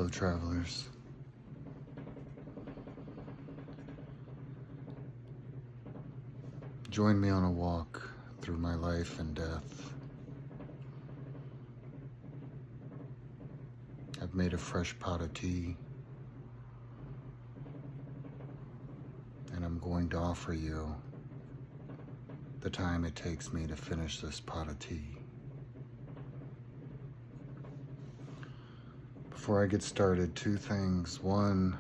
fellow travelers. Join me on a walk through my life and death. I've made a fresh pot of tea, and I'm going to offer you the time it takes me to finish this pot of tea. Before I get started, two things. One,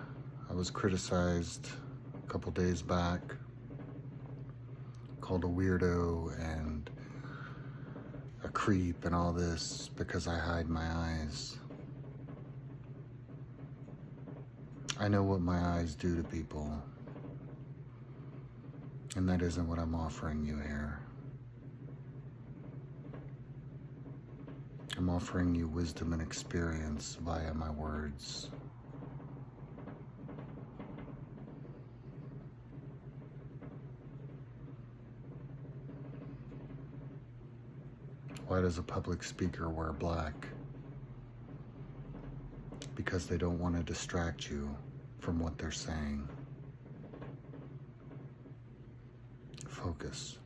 I was criticized a couple days back, called a weirdo and a creep and all this because I hide my eyes. I know what my eyes do to people, and that isn't what I'm offering you here. I'm offering you wisdom and experience via my words. Why does a public speaker wear black? Because they don't want to distract you from what they're saying. Focus.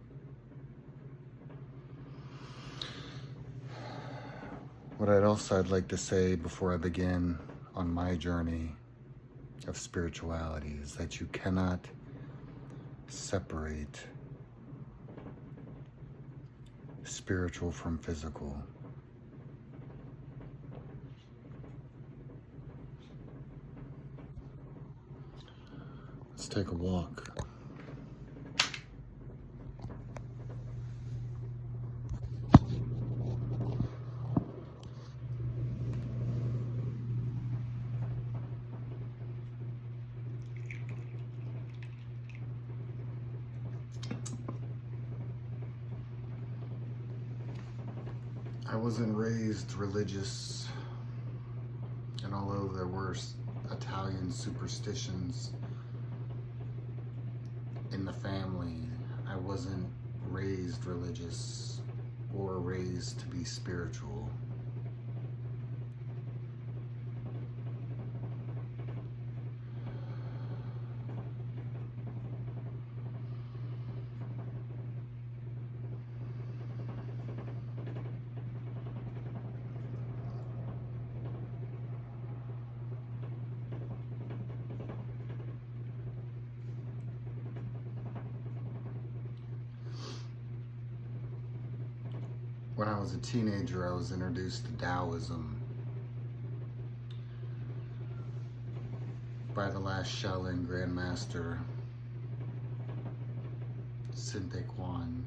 What I'd like to say before I begin on my journey of spirituality is that you cannot separate spiritual from physical. Let's take a walk. I wasn't raised religious, and although there were Italian superstitions in the family, I wasn't raised religious or raised to be spiritual. When I was a teenager, I was introduced to Taoism by the last Shaolin Grandmaster, Sinte Quan.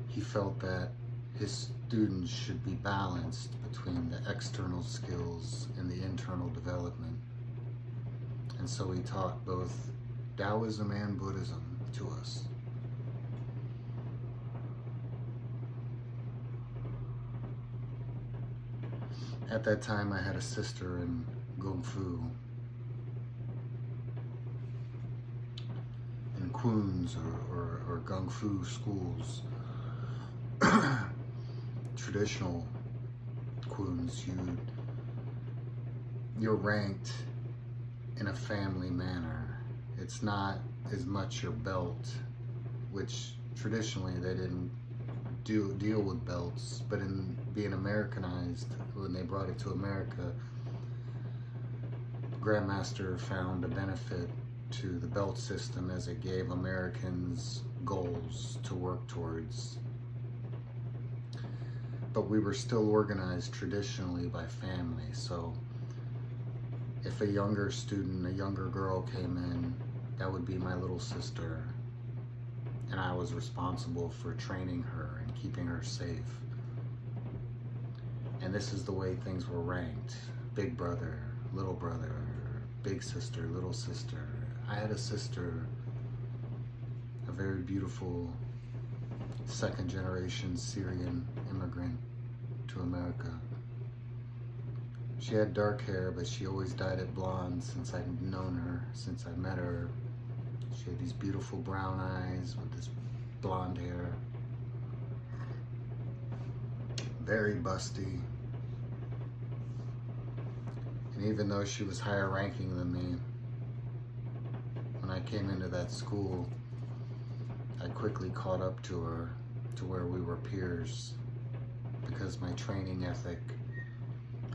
He felt that his students should be balanced between the external skills and the internal development. And so he taught both Taoism and Buddhism to us. At that time, I had a sister in Kung Fu, in Queens or Kung Fu schools. Traditional Queens, you're ranked in a family manner. It's not as much your belt, which traditionally they didn't deal with belts, but in being Americanized, when they brought it to America, Grandmaster found a benefit to the belt system as it gave Americans goals to work towards. But we were still organized traditionally by family, so if a younger student, a younger girl came in, that would be my little sister, and I was responsible for training her and keeping her safe. And this is the way things were ranked: big brother, big sister, little sister. I had a sister, a very beautiful second generation Syrian immigrant to America. She had dark hair, but she always dyed it blonde since I'd known her, since I met her. She had these beautiful brown eyes with this blonde hair. very busty. And even though she was higher ranking than me, when I came into that school, I quickly caught up to her to where we were peers, because my training ethic,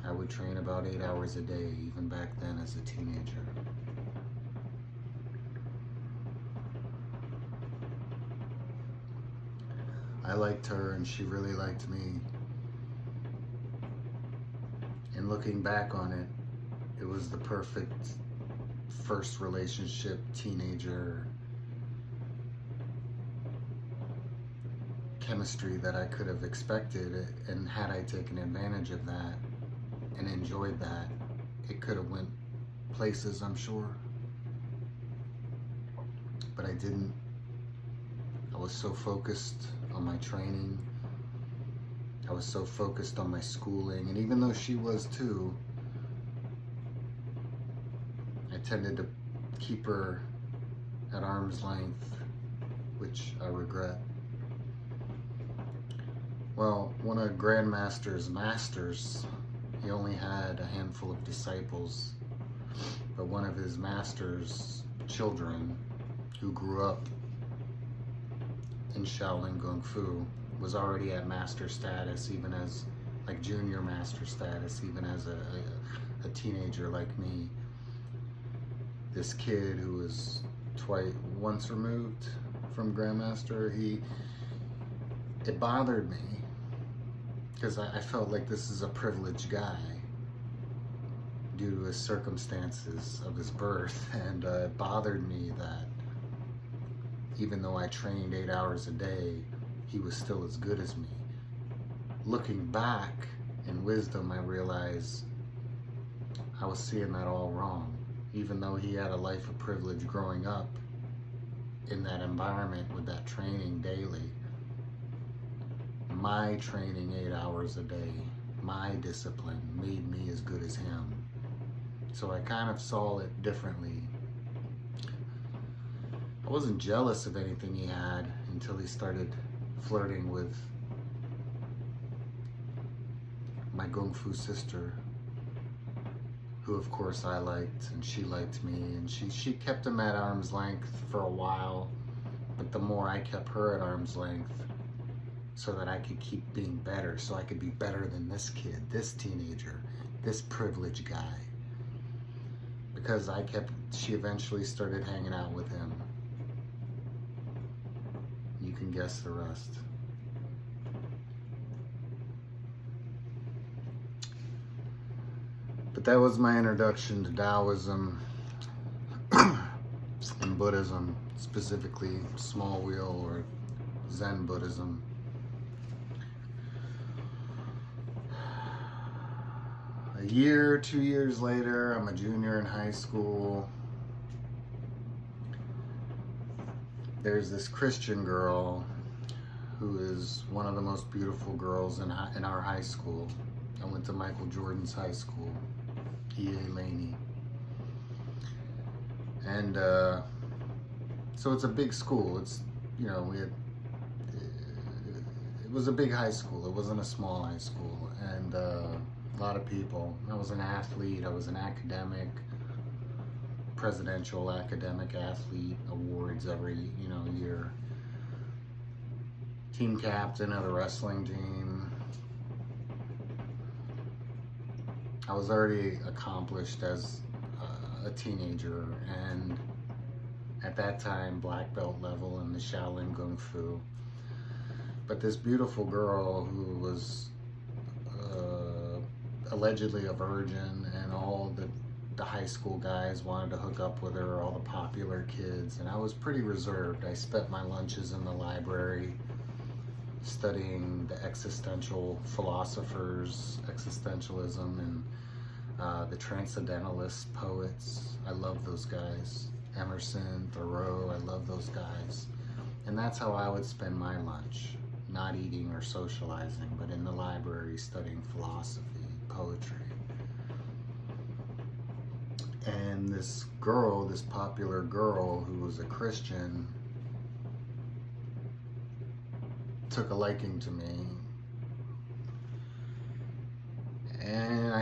I would train about 8 hours a day, even back then as a teenager. I liked her and she really liked me. And looking back on it, it was the perfect first relationship, teenager chemistry that I could have expected. And had I taken advantage of that and enjoyed that, it could have went places, I'm sure. But I didn't. I was so focused on my training. I was so focused on my schooling. And even though she was too, I tended to keep her at arm's length, which I regret. Well, one of Grandmaster's masters, he only had a handful of disciples, but one of his master's children, who grew up in Shaolin Kung Fu, was already at master status, even as, like, junior master status, even as a teenager like me. This kid who was once removed from Grandmaster, it bothered me, because I felt like this is a privileged guy due to his circumstances of his birth, and it bothered me that even though I trained 8 hours a day, he was still as good as me. Looking back in wisdom, I realized I was seeing that all wrong. Even though he had a life of privilege growing up in that environment with that training daily, my training 8 hours a day, my discipline made me as good as him. So I kind of saw it differently. I wasn't jealous of anything he had until he started flirting with my Kung Fu sister, who of course I liked, and she liked me, and she kept him at arm's length for a while, but the more I kept her at arm's length, so that I could keep being better, so I could be better than this kid, this teenager, this privileged guy. Because she eventually started hanging out with him. You can guess the rest. But that was my introduction to Taoism and Buddhism, specifically small wheel or Zen Buddhism. A year, 2 years later, I'm a junior in high school. There's this Christian girl who is one of the most beautiful girls in our high school. I went to Michael Jordan's high school, E.A. Laney. And so it's a big school. It's, you know, it was a big high school. It wasn't a small high school. And a lot of people. I was an athlete. I was an academic, presidential academic athlete awards every, year. Team captain of the wrestling team. I was already accomplished as a teenager, and at that time black belt level in the Shaolin Kung Fu. But this beautiful girl who was allegedly a virgin, and all the high school guys wanted to hook up with her, all the popular kids, and I was pretty reserved. I spent my lunches in the library studying the existential philosophers, existentialism, and the transcendentalist poets. I love those guys. Emerson, Thoreau, I love those guys. And that's how I would spend my lunch, not eating or socializing, but in the library studying philosophy, poetry. And this girl, this popular girl who was a Christian, took a liking to me.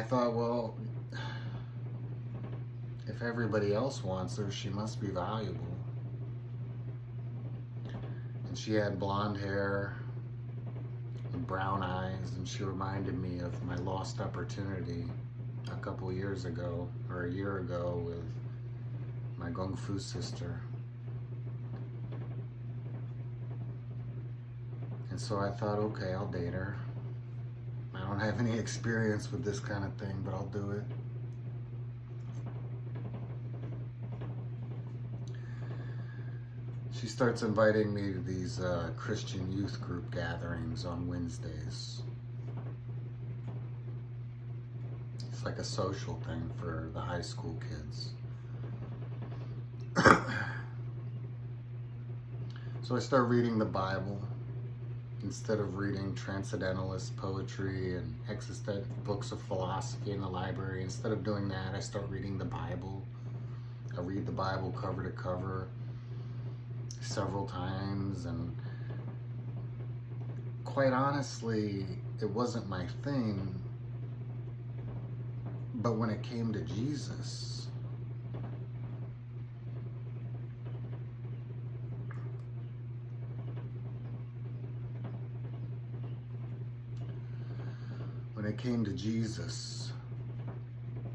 thought, well, if everybody else wants her, she must be valuable. And she had blonde hair and brown eyes, and she reminded me of my lost opportunity a couple years ago, or a year ago, with my Kung Fu sister. And so I thought, okay, I'll date her. I don't have any experience with this kind of thing, but I'll do it. She starts inviting me to these Christian youth group gatherings on Wednesdays. It's like a social thing for the high school kids. So I start reading the Bible. Instead of reading transcendentalist poetry and books of philosophy in the library, instead of doing that, I start reading the Bible. I read the Bible cover to cover several times, and quite honestly, it wasn't my thing. But when it came to Jesus,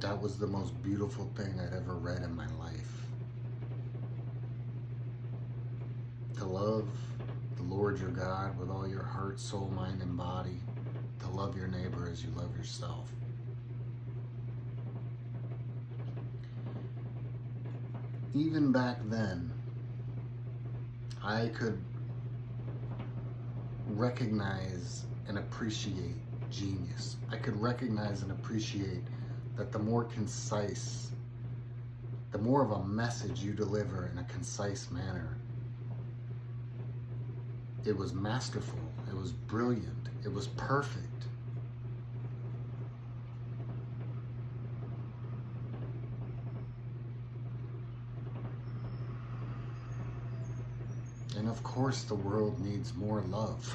that was the most beautiful thing I'd ever read in my life. To love the Lord your God with all your heart, soul, mind, and body. To love your neighbor as you love yourself. Even back then, I could recognize and appreciate genius. I could recognize and appreciate that the more concise, the more of a message you deliver in a concise manner, it was masterful, it was brilliant, it was perfect. And of course the world needs more love.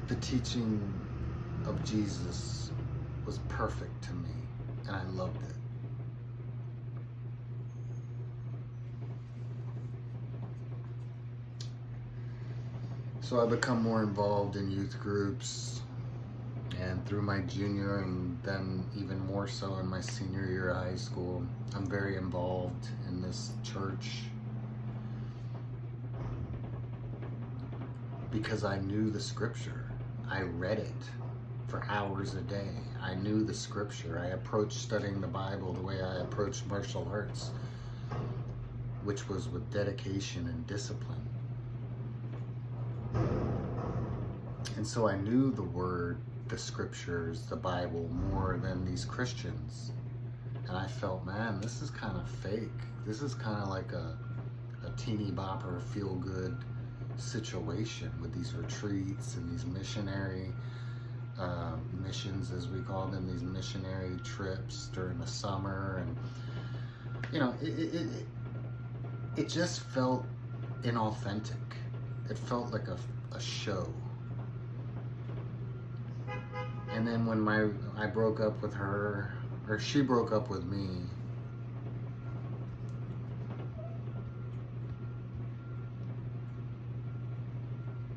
The teaching of Jesus was perfect to me, and I loved it. So I become more involved in youth groups, and through my junior and then even more so in my senior year of high school, I'm very involved in this church because I knew the scripture. I read it for hours a day. I knew the scripture. I approached studying the Bible the way I approached martial arts, which was with dedication and discipline. And so I knew the word, the scriptures, the Bible more than these Christians. And I felt, man, this is kind of fake. This is kind of like a teeny bopper feel-good situation with these retreats and these missionary missions, as we call them, these missionary trips during the summer. And you know, it just felt inauthentic. It felt like a show. And then when I broke up with her, or she broke up with me,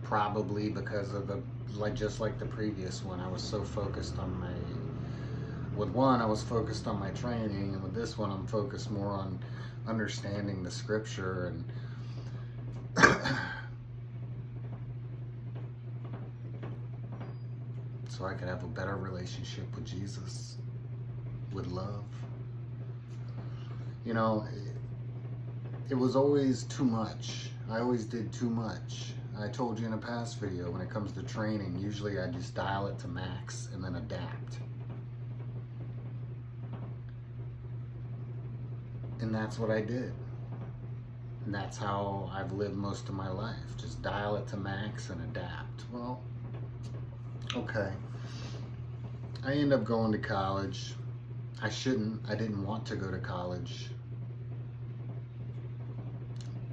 probably because of just like the previous one, I was so focused on with one, I was focused on my training, and with this one, I'm focused more on understanding the scripture and so I could have a better relationship with Jesus, with love. You know, it was always too much. I always did too much. I told you in a past video, when it comes to training, usually I just dial it to max and then adapt. And that's what I did. And that's how I've lived most of my life. Just dial it to max and adapt. Well, okay. I end up going to college. I didn't want to go to college.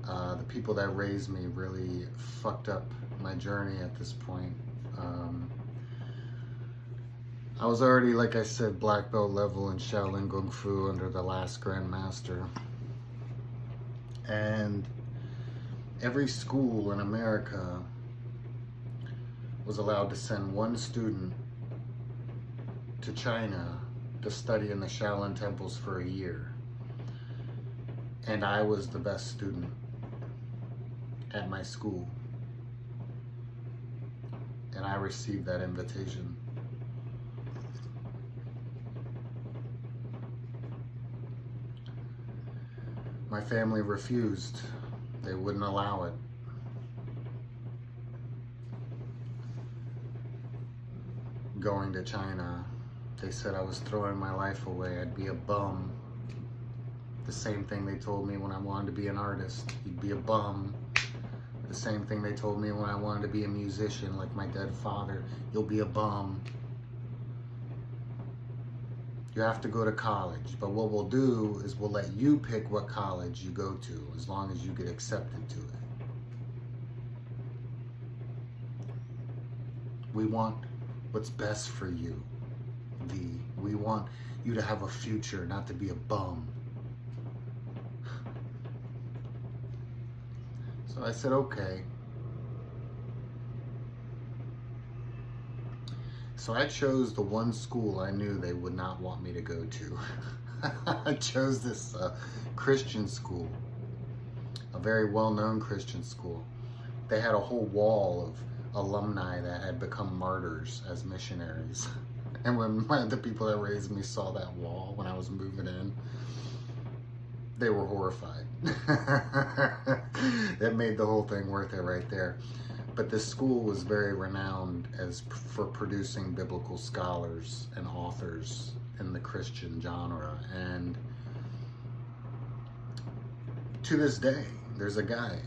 The people that raised me really fucked up my journey at this point. I was already, like I said, black belt level in Shaolin Kung Fu under the last Grand Master. And every school in America was allowed to send one student to China to study in the Shaolin temples for a year. And I was the best student at my school. And I received that invitation. My family refused. They wouldn't allow it. Going to China, they said I was throwing my life away. I'd be a bum. The same thing they told me when I wanted to be an artist. You'd be a bum. The same thing they told me when I wanted to be a musician, like my dead father. You'll be a bum. You have to go to college, but what we'll do is we'll let you pick what college you go to, as long as you get accepted to it. We want what's best for you, V. We want you to have a future, not to be a bum. So I said, okay. So I chose the one school I knew they would not want me to go to. I chose this Christian school, a very well-known Christian school. They had a whole wall of alumni that had become martyrs as missionaries. And when the people that raised me saw that wall when I was moving in, they were horrified. That made the whole thing worth it right there. But this school was very renowned for producing biblical scholars and authors in the Christian genre. And to this day, there's a guy.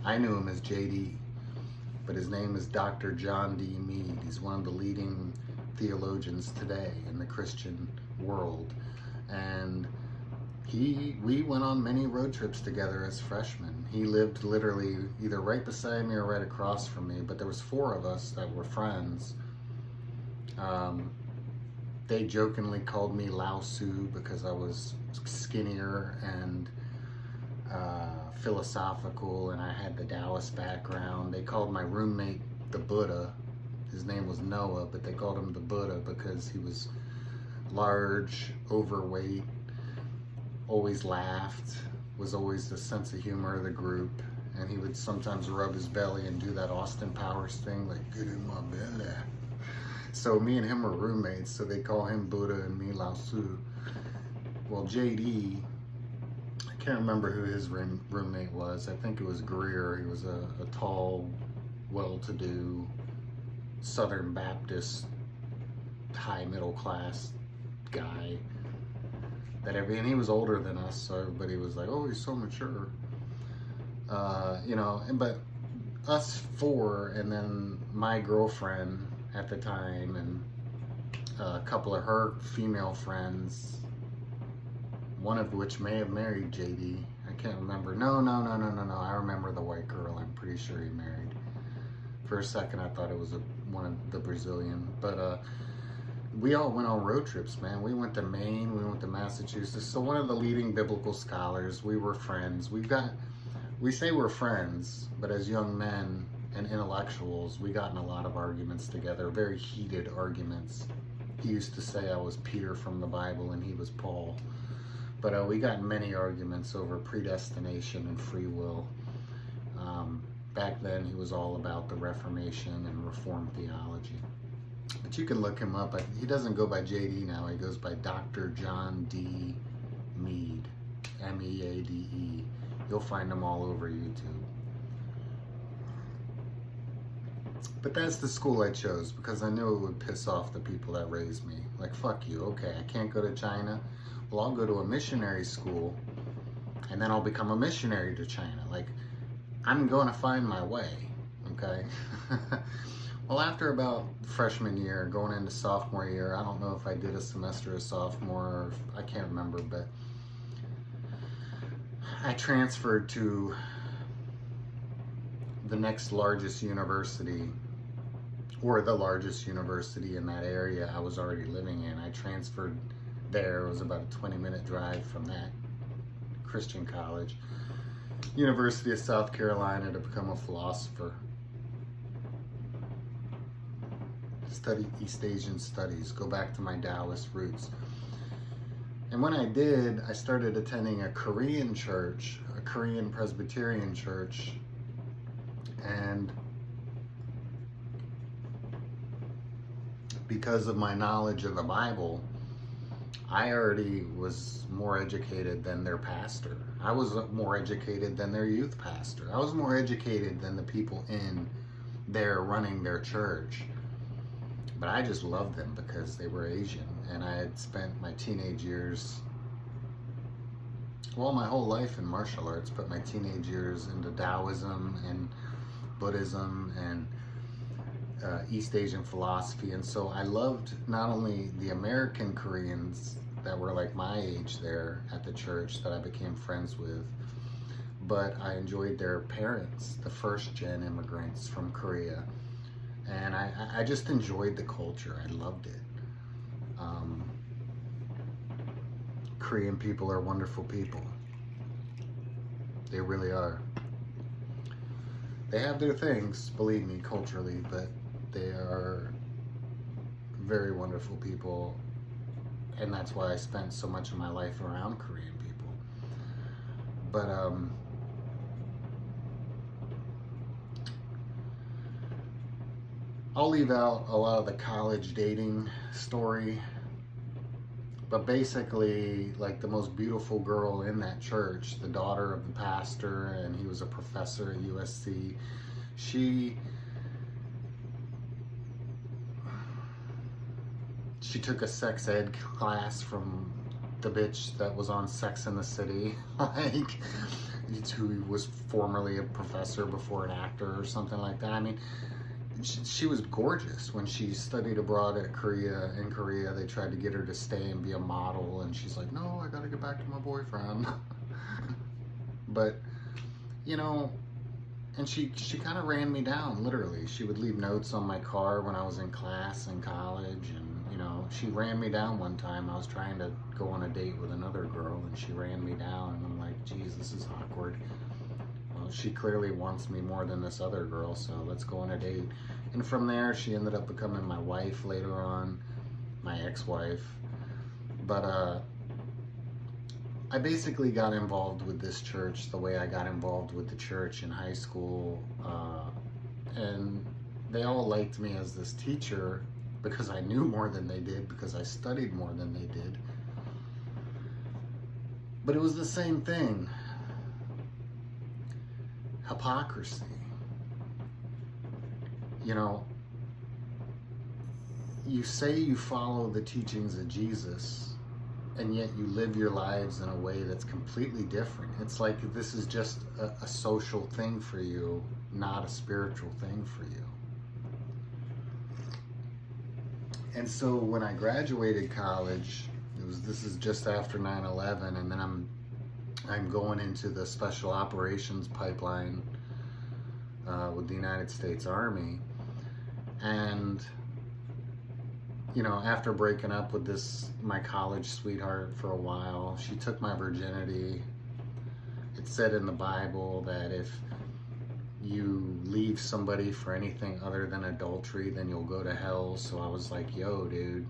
I knew him as JD, but his name is Dr. John D. Mead. He's one of the leading theologians today in the Christian world. And we went on many road trips together as freshmen. He lived literally either right beside me or right across from me, but there was 4 of us that were friends. They jokingly called me Lao Su because I was skinnier and philosophical, and I had the Taoist background. They called my roommate the Buddha. His name was Noah, but they called him the Buddha because he was large, overweight, always laughed, was always the sense of humor of the group, and he would sometimes rub his belly and do that Austin Powers thing, like, get in my belly. So me and him were roommates, so they call him Buddha and me Lao Su. Well, JD, I can't remember who his roommate was. I think it was Greer. He was a tall, well-to-do Southern Baptist, high middle class guy. And he was older than us, so everybody was like, oh, he's so mature. You know, but us 4, and then my girlfriend at the time, and a couple of her female friends, one of which may have married JD. I can't remember. No. I remember the white girl. I'm pretty sure he married. For a second, I thought it was one of the Brazilian. But we all went on road trips, man. We went to Maine. We went to Massachusetts. So one of the leading biblical scholars. We were friends. We say we're friends, but as young men and intellectuals, we got in a lot of arguments together, very heated arguments. He used to say I was Peter from the Bible and he was Paul. But we got in many arguments over predestination and free will. Back then, he was all about the Reformation and Reformed theology. But you can look him up. He doesn't go by JD now. He goes by Dr. John D. Mead, M-E-A-D-E. You'll find him all over YouTube. But that's the school I chose because I knew it would piss off the people that raised me. Like, fuck you. Okay, I can't go to China. Well, I'll go to a missionary school and then I'll become a missionary to China. Like, I'm going to find my way, okay? Well, after about freshman year, going into sophomore year, I don't know if I did a semester of sophomore, or I can't remember, but I transferred to the next largest university, or the largest university in that area I was already living in. I transferred there. It was about a 20-minute drive from that Christian college, University of South Carolina, to become a philosopher. Study East Asian studies, go back to my Taoist roots. And when I did, I started attending a Korean church, a Korean Presbyterian church, and because of my knowledge of the Bible, I already was more educated than their pastor. I was more educated than their youth pastor. I was more educated than the people in there running their church. But I just loved them because they were Asian, and I had spent my teenage years, well, my whole life in martial arts, but my teenage years into Taoism and Buddhism and East Asian philosophy. And so I loved not only the American Koreans that were like my age there at the church that I became friends with, but I enjoyed their parents, the first gen immigrants from Korea. And I just enjoyed the culture. I loved it. Korean people are wonderful people. They really are. They have their things, believe me, culturally, but they are very wonderful people. And that's why I spent so much of my life around Korean people. But I'll leave out a lot of the college dating story, but basically, like, the most beautiful girl in that church, the daughter of the pastor, and he was a professor at USC, she took a sex ed class from the bitch that was on Sex and the City, like, who was formerly a professor before an actor or something like that. I mean, she was gorgeous. When she studied abroad in Korea, they tried to get her to stay and be a model, and she's like, no, I gotta get back to my boyfriend. But, you know, and she kind of ran me down, literally. She would leave notes on my car when I was in class in college, and, you know, she ran me down one time. I was trying to go on a date with another girl, and she ran me down, and I'm like, geez, this is awkward. She clearly wants me more than this other girl, so let's go on a date. And from there, she ended up becoming my wife later on, my ex-wife. But I basically got involved with this church the way I got involved with the church in high school. And they all liked me as this teacher because I knew more than they did, because I studied more than they did. But it was the same thing. Hypocrisy. You know, you say you follow the teachings of Jesus, and yet you live your lives in a way that's completely different. It's like this is just a social thing for you, not a spiritual thing for you. And so when I graduated college, this is just after 9/11, and then I'm going into the special operations pipeline with the United States Army. And, you know, after breaking up with my college sweetheart for a while, she took my virginity. It said in the Bible that if you leave somebody for anything other than adultery, then you'll go to hell. So I was like, yo, dude,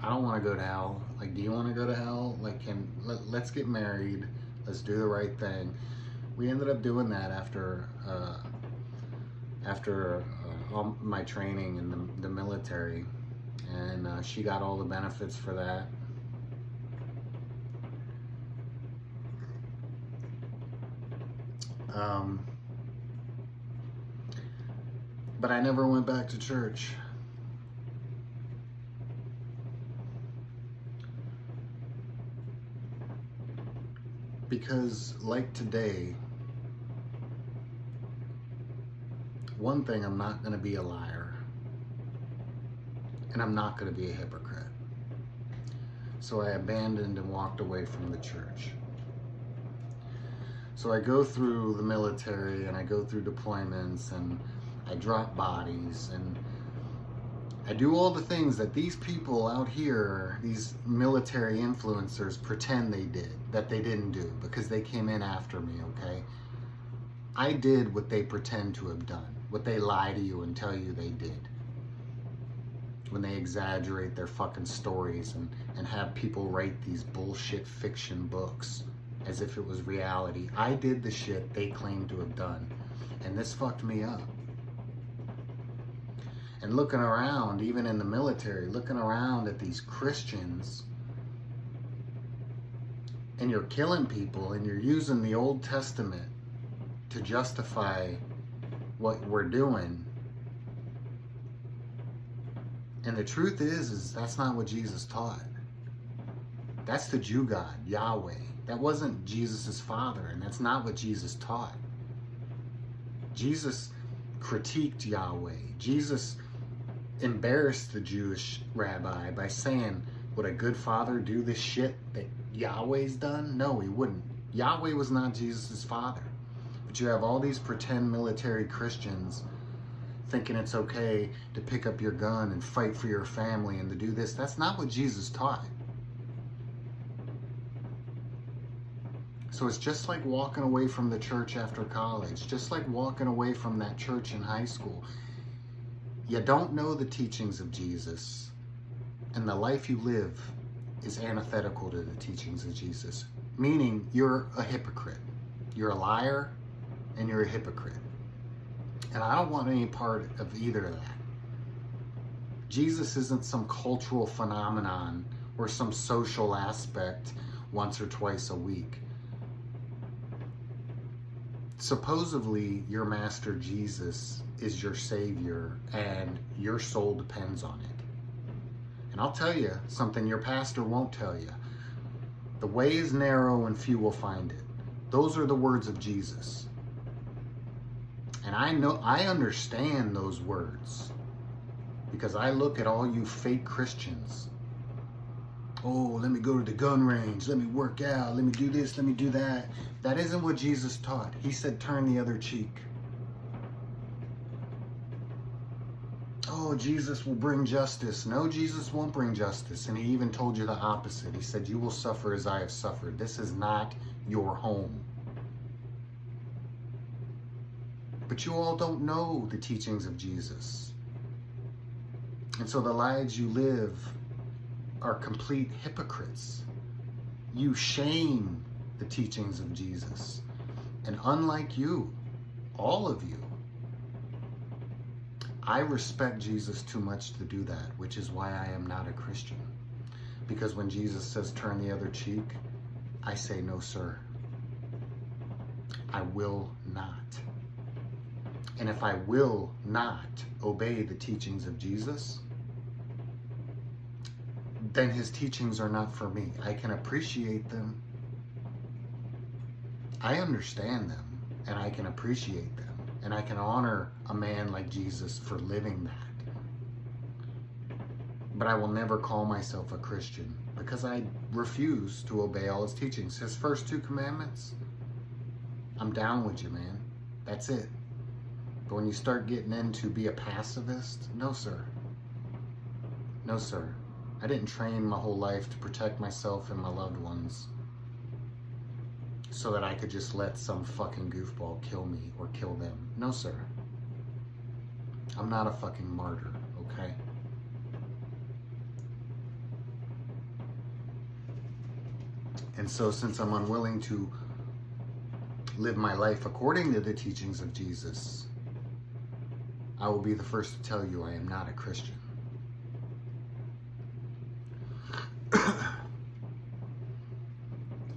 I don't want to go to hell. Like, do you want to go to hell? Like, let's get married. Let's do the right thing. We ended up doing that after all my training in the military, and she got all the benefits for that. But I never went back to church. Because, like today, one thing, I'm not going to be a liar, and I'm not going to be a hypocrite. So I abandoned and walked away from the church. So So I go through the military and I go through deployments and I drop bodies and I do all the things that these people out here, these military influencers, pretend they did, that they didn't do because they came in after me, okay? I did what they pretend to have done, what they lie to you and tell you they did. When they exaggerate their fucking stories and have people write these bullshit fiction books as if it was reality. I did the shit they claim to have done, and this fucked me up. And looking around, even in the military, looking around at these Christians, and you're killing people and you're using the Old Testament to justify what we're doing. And the truth is that's not what Jesus taught. That's the Jew God, Yahweh. That wasn't Jesus' father, and that's not what Jesus taught. Jesus critiqued Yahweh. Jesus embarrassed the Jewish rabbi by saying, would a good father do this shit that Yahweh's done? No, he wouldn't. Yahweh was not Jesus' father. But you have all these pretend military Christians thinking it's okay to pick up your gun and fight for your family and to do this. That's not what Jesus taught. So it's just like walking away from the church after college, just like walking away from that church in high school. You don't know the teachings of Jesus, and the life you live is antithetical to the teachings of Jesus, meaning you're a hypocrite. You're a liar, and you're a hypocrite. And I don't want any part of either of that. Jesus isn't some cultural phenomenon or some social aspect once or twice a week. Supposedly, your master Jesus is your savior and your soul depends on it. And I'll tell you something your pastor won't tell you. The way is narrow and few will find it. Those are the words of Jesus. And I understand those words because I look at all you fake Christians. Oh, let me go to the gun range. Let me work out. Let me do this. Let me do that. That isn't what Jesus taught. He said, turn the other cheek. Oh, Jesus will bring justice. No, Jesus won't bring justice. And he even told you the opposite. He said, you will suffer as I have suffered. This is not your home. But you all don't know the teachings of Jesus. And so the lives you live are complete hypocrites. You shame the teachings of Jesus. And unlike you, all of you, I respect Jesus too much to do that, which is why I am not a Christian. Because when Jesus says turn the other cheek, I say no, sir. I will not. And if I will not obey the teachings of Jesus, then his teachings are not for me. I can appreciate them. I understand them, and I can appreciate them. And I can honor a man like Jesus for living that. But I will never call myself a Christian because I refuse to obey all his teachings. His first 2 commandments, I'm down with you, man. That's it. But when you start getting into be a pacifist, no, sir. No, sir. I didn't train my whole life to protect myself and my loved ones so that I could just let some fucking goofball kill me or kill them. No, sir. I'm not a fucking martyr, okay? And so since I'm unwilling to live my life according to the teachings of Jesus, I will be the first to tell you I am not a Christian.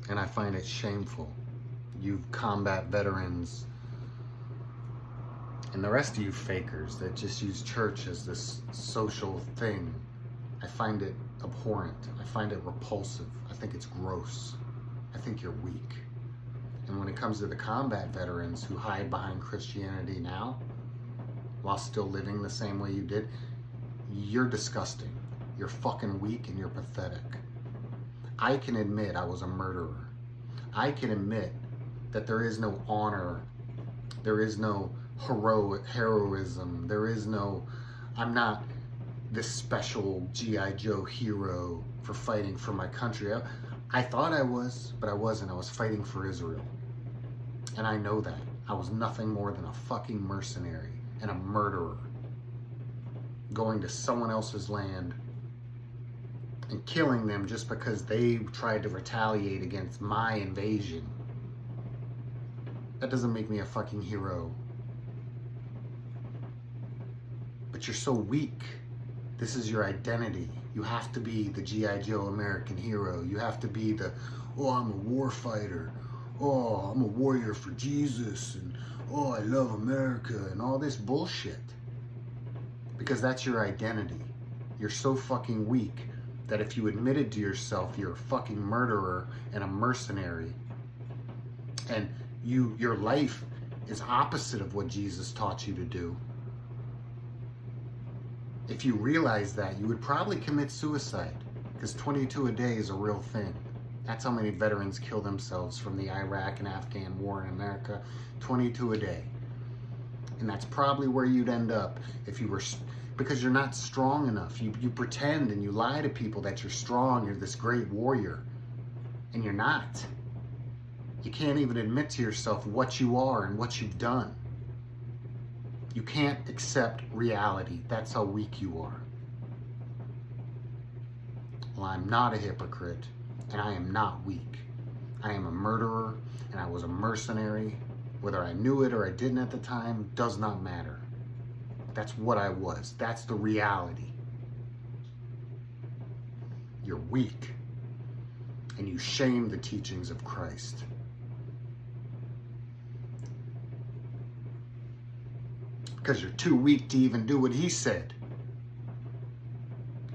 And I find it shameful. You combat veterans and the rest of you fakers that just use church as this social thing. I find it abhorrent. I find it repulsive. I think it's gross. I think you're weak. And when it comes to the combat veterans who hide behind Christianity now, while still living the same way you did, you're disgusting. You're fucking weak and you're pathetic. I can admit I was a murderer. I can admit that there is no honor, there is no heroism, there is no, I'm not this special G.I. Joe hero for fighting for my country. I thought I was, but I wasn't. I was fighting for Israel. And I know that. I was nothing more than a fucking mercenary and a murderer going to someone else's land and killing them just because they tried to retaliate against my invasion. That doesn't make me a fucking hero. But you're so weak. This is your identity. You have to be the G.I. Joe American hero. You have to be the, oh, I'm a war fighter. Oh, I'm a warrior for Jesus. And oh, I love America and all this bullshit. Because that's your identity. You're so fucking weak that if you admitted to yourself you're a fucking murderer and a mercenary, and your life is opposite of what Jesus taught you to do, if you realize that, you would probably commit suicide, because 22 a day is a real thing. That's how many veterans kill themselves from the Iraq and Afghan war in America, 22 a day. And that's probably where you'd end up if you were, because you're not strong enough. You pretend and you lie to people that you're strong, you're this great warrior, and you're not. You can't even admit to yourself what you are and what you've done. You can't accept reality. That's how weak you are. Well, I'm not a hypocrite, and I am not weak. I am a murderer, and I was a mercenary. Whether I knew it or I didn't at the time does not matter. That's what I was. That's the reality. You're weak, and you shame the teachings of Christ. Because you're too weak to even do what he said.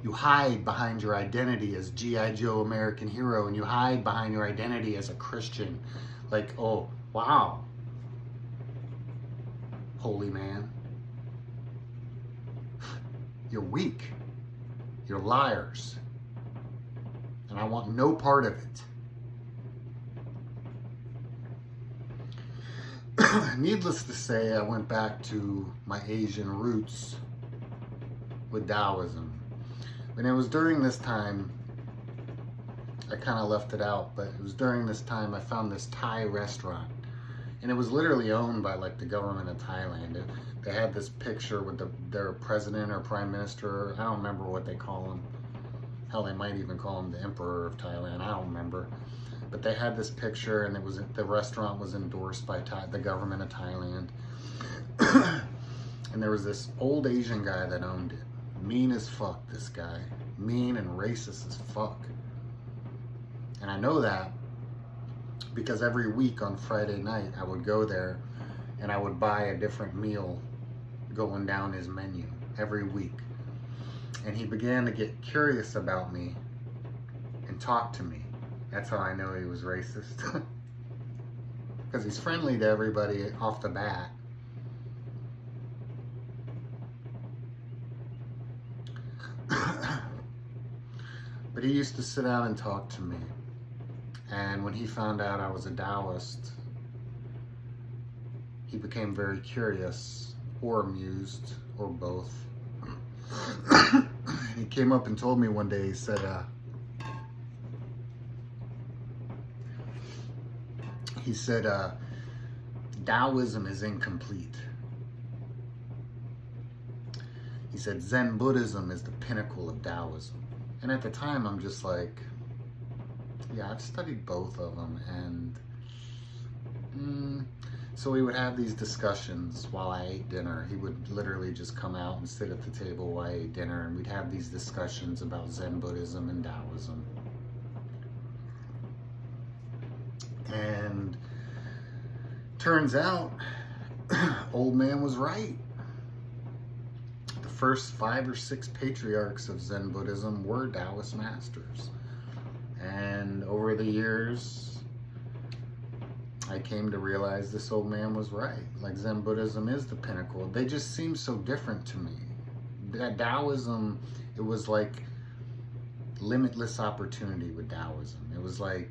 You hide behind your identity as G.I. Joe American hero, and you hide behind your identity as a Christian. Like, oh, wow, holy man. You're weak. You're liars. And I want no part of it. Needless to say, I went back to my Asian roots with Taoism. And it was during this time, I kind of left it out, but it was during this time I found this Thai restaurant. And it was literally owned by like the government of Thailand. They had this picture with their president or prime minister. I don't remember what they call him. Hell, they might even call him the emperor of Thailand. I don't remember. But they had this picture, and the restaurant was endorsed by the government of Thailand. And there was this old Asian guy that owned it. Mean as fuck, this guy. Mean and racist as fuck. And I know that because every week on Friday night, I would go there and I would buy a different meal going down his menu every week. And he began to get curious about me and talk to me. That's how I know he was racist. Because he's friendly to everybody off the bat. But he used to sit down and talk to me. And when he found out I was a Taoist, he became very curious, or amused, or both. He came up and told me one day, he said, Taoism is incomplete. He said, Zen Buddhism is the pinnacle of Taoism. And at the time, I'm just like, yeah, I've studied both of them. And so we would have these discussions while I ate dinner. He would literally just come out and sit at the table while I ate dinner, and we'd have these discussions about Zen Buddhism and Taoism. And turns out, old man was right. The first 5 or 6 patriarchs of Zen Buddhism were Taoist masters. And over the years, I came to realize this old man was right. Like, Zen Buddhism is the pinnacle. They just seem so different to me. That Taoism, it was like limitless opportunity with Taoism. It was like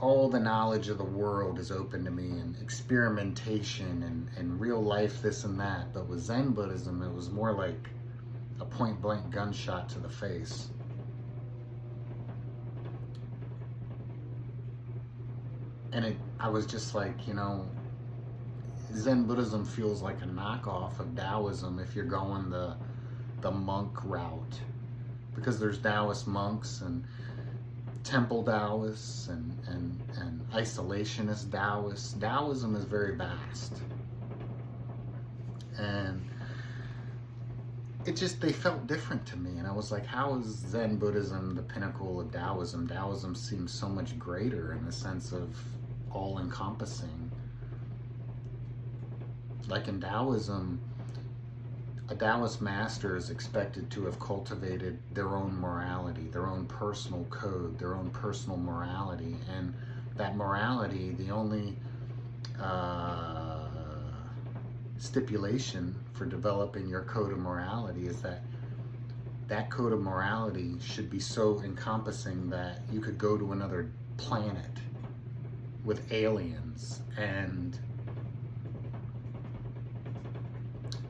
all the knowledge of the world is open to me, and experimentation and real life, this and that. But with Zen Buddhism, it was more like a point-blank gunshot to the face. And I was just like, you know, Zen Buddhism feels like a knockoff of Taoism if you're going the monk route. Because there's Taoist monks and temple Taoists and isolationist Taoists. Taoism is very vast. And it just, they felt different to me. And I was like, how is Zen Buddhism the pinnacle of Taoism? Taoism seems so much greater in the sense of all-encompassing. Like in Taoism, a Taoist master is expected to have cultivated their own morality, their own personal code, their own personal morality. And that morality, the only stipulation for developing your code of morality is that that code of morality should be so encompassing that you could go to another planet with aliens and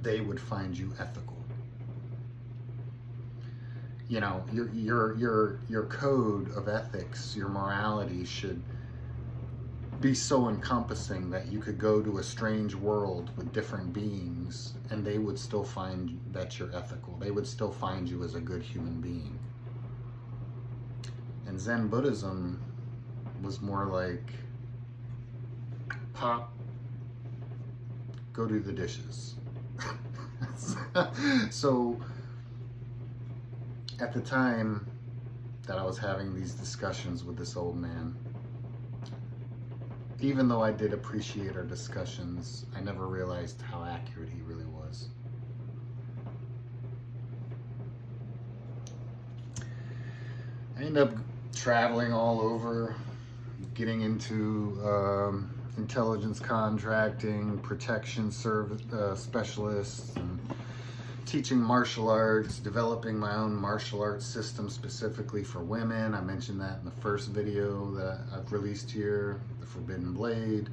they would find you ethical. You know, your code of ethics, your morality should be so encompassing that you could go to a strange world with different beings and they would still find that you're ethical. They would still find you as a good human being. And Zen Buddhism was more like, pop, go do the dishes. So at the time that I was having these discussions with this old man, even though I did appreciate our discussions, I never realized how accurate he really was. I ended up traveling all over, getting into intelligence contracting, protection service specialists, and teaching martial arts, developing my own martial arts system specifically for women. I mentioned that in the first video that I've released here, The Forbidden Blade.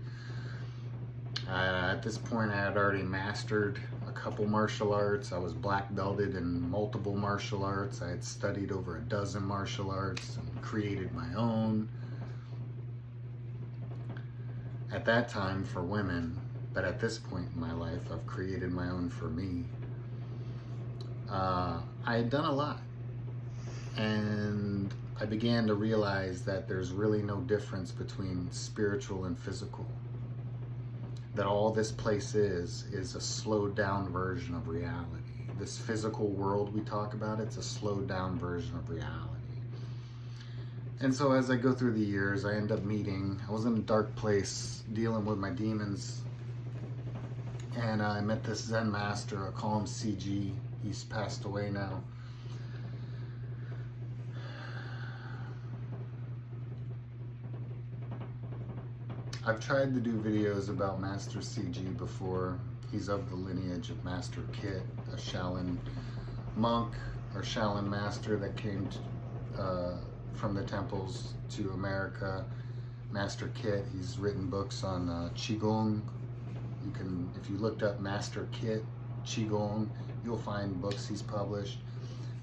At this point, I had already mastered a couple martial arts. I was black belted in multiple martial arts. I had studied over a dozen martial arts and created my own. At that time for women, but at this point in my life, I've created my own for me. I had done a lot, and I began to realize that there's really no difference between spiritual and physical. That all this place is a slowed down version of reality. This physical world we talk about, it's a slowed down version of reality. And so as I go through the years, I end up meeting, I was in a dark place dealing with my demons, and I met this Zen master. I call him CG. He's passed away now. I've tried to do videos about Master CG before. He's of the lineage of Master Kit, a Shaolin monk or Shaolin master that came from the temples to America. Master Kit, he's written books on Qigong. You can, if you looked up Master Kit, Qigong, you'll find books he's published.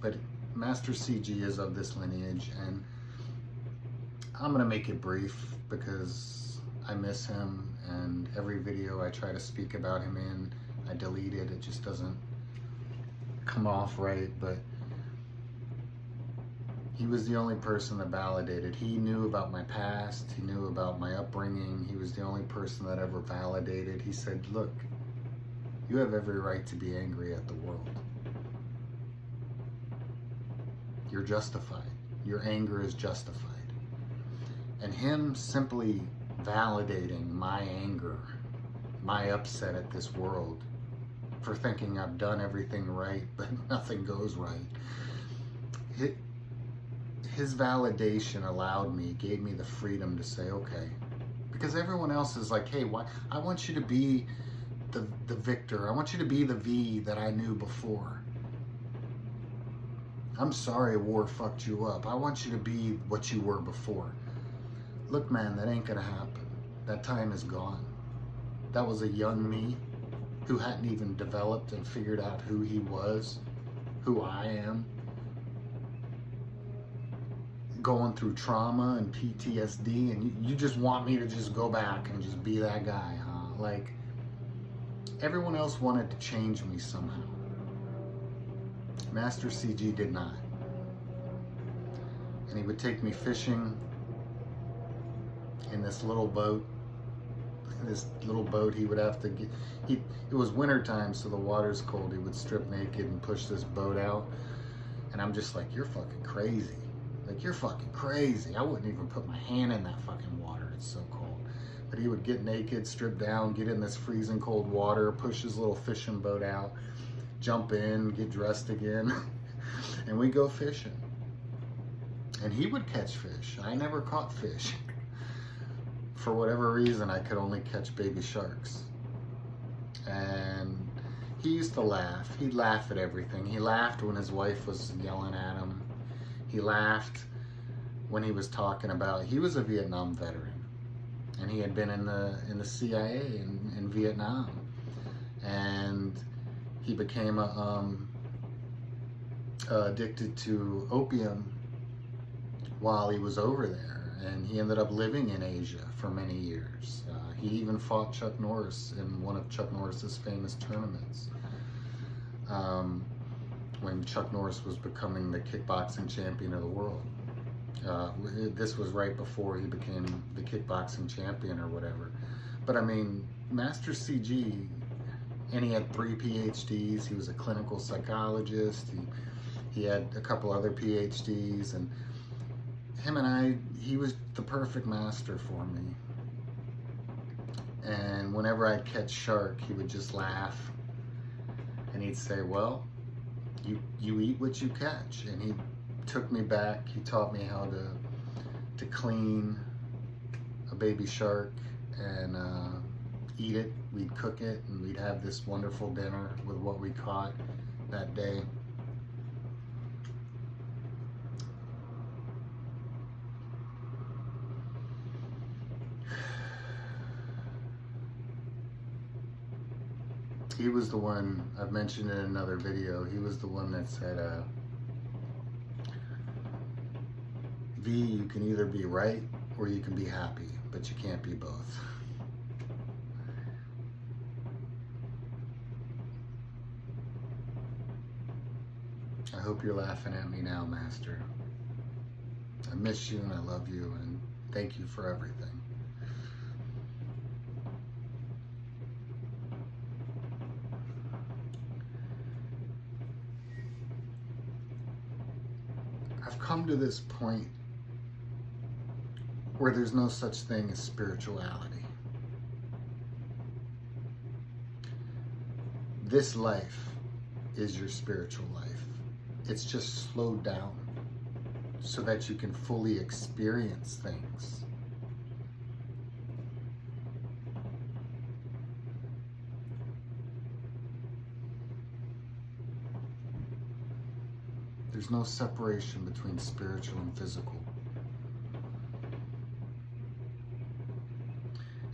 But Master CG is of this lineage, and I'm gonna make it brief because I miss him, and every video I try to speak about him in, I delete it. It just doesn't come off right. But he was the only person that validated. He knew about my past. He knew about my upbringing. He was the only person that ever validated. He said, look, you have every right to be angry at the world. You're justified. Your anger is justified. And him simply validating my anger, my upset at this world, for thinking I've done everything right, but nothing goes right. His validation allowed me, gave me the freedom to say, okay, because everyone else is like, hey, why? I want you to be the victor. I want you to be the V that I knew before. I'm sorry war fucked you up. I want you to be what you were before. look, man, that ain't gonna happen. That time is gone. That was a young me who hadn't even developed and figured out who he was, who I am, going through trauma and PTSD, and you just want me to just go back and just be that guy, huh? Like, everyone else wanted to change me somehow. Master CG did not. And he would take me fishing in this little boat. He would have to get, it was winter time, so the water's cold. He would strip naked and push this boat out. And I'm just like, you're fucking crazy. Like, you're fucking crazy. I wouldn't even put my hand in that fucking water. It's so cold. But he would get naked, strip down, get in this freezing cold water, push his little fishing boat out, jump in, get dressed again, and we go fishing. And he would catch fish. I never caught fish. For whatever reason, I could only catch baby sharks. And he used to laugh. He'd laugh at everything. He laughed when his wife was yelling at him. He laughed when he was talking about, he was a Vietnam veteran. And he had been in the CIA in Vietnam. And he became addicted to opium while he was over there. And he ended up living in Asia for many years. He even fought Chuck Norris in one of Chuck Norris's famous tournaments. When Chuck Norris was becoming the kickboxing champion of the world. This was right before he became the kickboxing champion or whatever. But I mean, Master CG, and he had 3 PhDs. He was a clinical psychologist. He had a couple other PhDs, and him and I, he was the perfect master for me. And whenever I'd catch shark, he would just laugh, and he'd say, well, you eat what you catch. And he took me back. He taught me how to clean a baby shark and eat it. We'd cook it, and we'd have this wonderful dinner with what we caught that day. He was the one, I've mentioned in another video, he was the one that said, V, you can either be right or you can be happy, but you can't be both. I hope you're laughing at me now, Master. I miss you and I love you, and thank you for everything. I've come to this point where there's no such thing as spirituality. This life is your spiritual life. It's just slowed down so that you can fully experience things. There's no separation between spiritual and physical.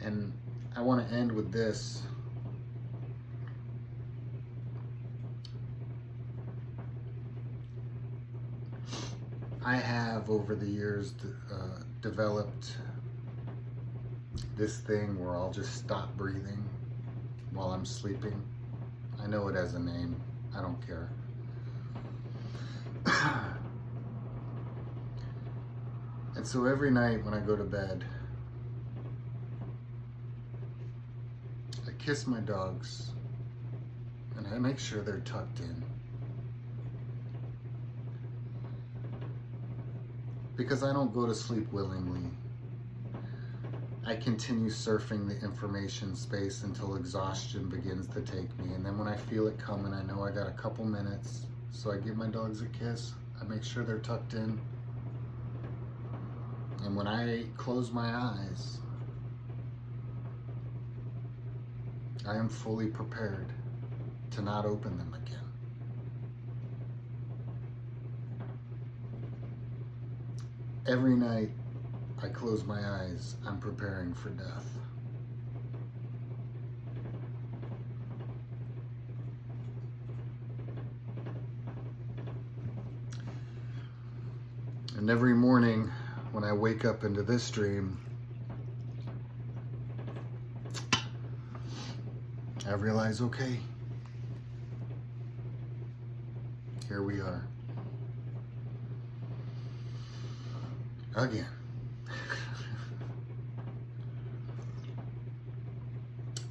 And I want to end with this. I have, over the years, developed this thing where I'll just stop breathing while I'm sleeping. I know it has a name. I don't care. And so every night when I go to bed, I kiss my dogs and I make sure they're tucked in. Because I don't go to sleep willingly. I continue surfing the information space until exhaustion begins to take me. And then when I feel it coming, I know I got a couple minutes. So I give my dogs a kiss. I make sure they're tucked in. And when I close my eyes, I am fully prepared to not open them again. Every night, I close my eyes, I'm preparing for death. And every morning when I wake up into this dream, I realize, okay, here we are. Again.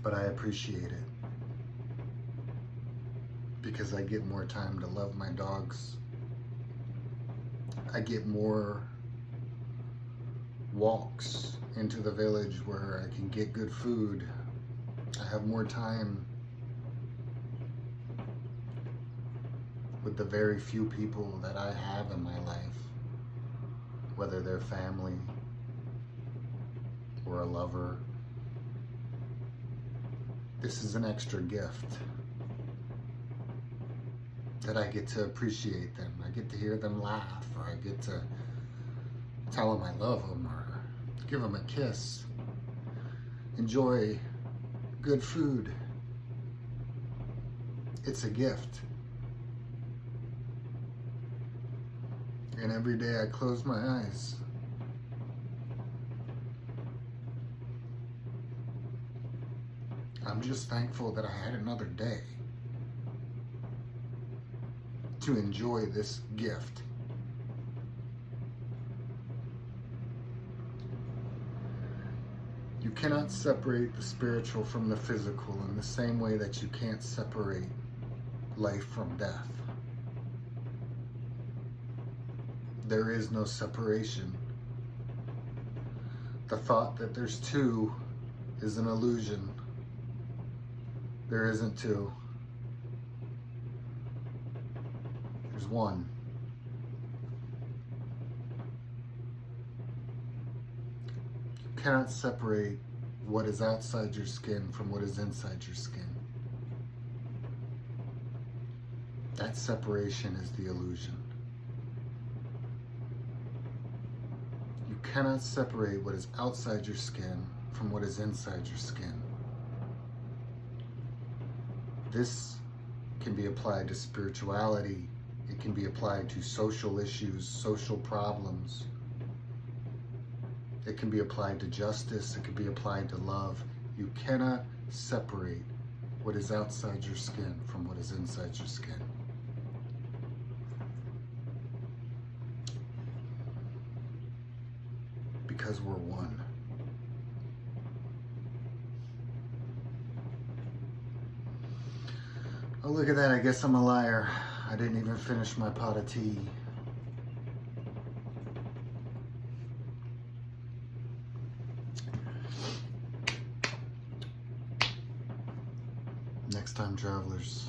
But I appreciate it because I get more time to love my dogs. I get more walks into the village where I can get good food. I have more time with the very few people that I have in my life, whether they're family or a lover. This is an extra gift that I get to appreciate them. I get to hear them laugh, or I get to tell them I love them, or give them a kiss. Enjoy good food. It's a gift. And every day I close my eyes, I'm just thankful that I had another day to enjoy this gift. You cannot separate the spiritual from the physical in the same way that you can't separate life from death. There is no separation. The thought that there's two is an illusion. There isn't two. There's one. You cannot separate what is outside your skin from what is inside your skin. That separation is the illusion. You cannot separate what is outside your skin from what is inside your skin. This can be applied to spirituality. It can be applied to social issues, social problems. It can be applied to justice. It can be applied to love. You cannot separate what is outside your skin from what is inside your skin. Because we're one. Oh, look at that. I guess I'm a liar. I didn't even finish my pot of tea. Next time, travelers.